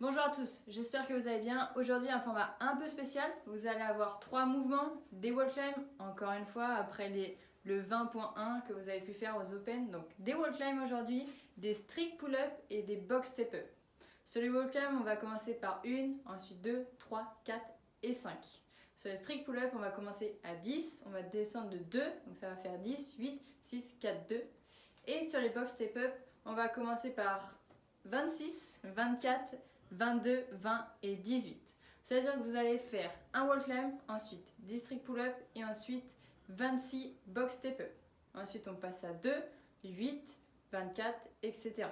Bonjour à tous, j'espère que vous allez bien. Aujourd'hui un format un peu spécial, vous allez avoir 3 mouvements, des wall climbs, encore une fois après le 20.1 que vous avez pu faire aux Open. Donc des wall climbs aujourd'hui, des strict pull-up et des box step-up. Sur les wall climbs on va commencer par 1, ensuite 2, 3, 4 et 5. Sur les strict pull-up on va commencer à 10, on va descendre de 2, donc ça va faire 10, 8, 6, 4, 2. Et sur les box step-up on va commencer par 26, 24, 22, 20 et 18. C'est-à-dire que vous allez faire un wall climb, ensuite 10 strict pull-up et ensuite 26 box step-up. Ensuite on passe à 2, 8, 24, etc.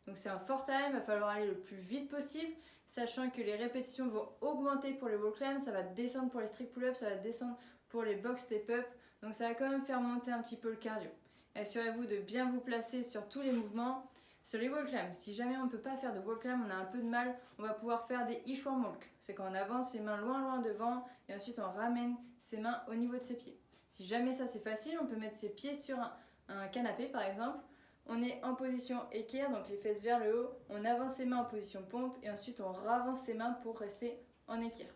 Donc c'est un fort time, il va falloir aller le plus vite possible, sachant que les répétitions vont augmenter pour les wall climbs, ça va descendre pour les strict pull-up, ça va descendre pour les box step-up. Donc ça va quand même faire monter un petit peu le cardio. Assurez-vous de bien vous placer sur tous les mouvements. Sur les wall climbs, si jamais on ne peut pas faire de wall climb, on a un peu de mal, on va pouvoir faire des inchworm walk. C'est quand on avance les mains loin devant et ensuite on ramène ses mains au niveau de ses pieds. Si jamais ça c'est facile, on peut mettre ses pieds sur un canapé par exemple. On est en position équerre, donc les fesses vers le haut. On avance ses mains en position pompe et ensuite on ravance ses mains pour rester en équerre.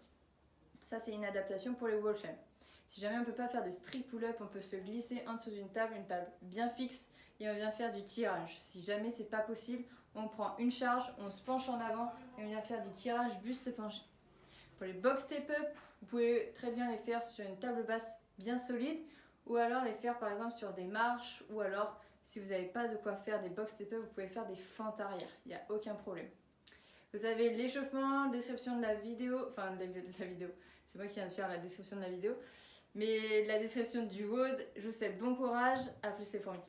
Ça c'est une adaptation pour les wall climbs. Si jamais on ne peut pas faire de strict pull-up, on peut se glisser en dessous d'une table, une table bien fixe et on vient faire du tirage. Si jamais c'est pas possible, on prend une charge, on se penche en avant et on vient faire du tirage buste penché. Pour les box step-up, vous pouvez très bien les faire sur une table basse bien solide ou alors les faire par exemple sur des marches ou alors si vous n'avez pas de quoi faire des box step-up, vous pouvez faire des fentes arrière, il n'y a aucun problème. Vous avez l'échauffement, description de la vidéo, enfin de la vidéo, c'est moi qui viens de faire la description de la vidéo, mais la description du WOD. Je vous souhaite bon courage, à plus les fourmis.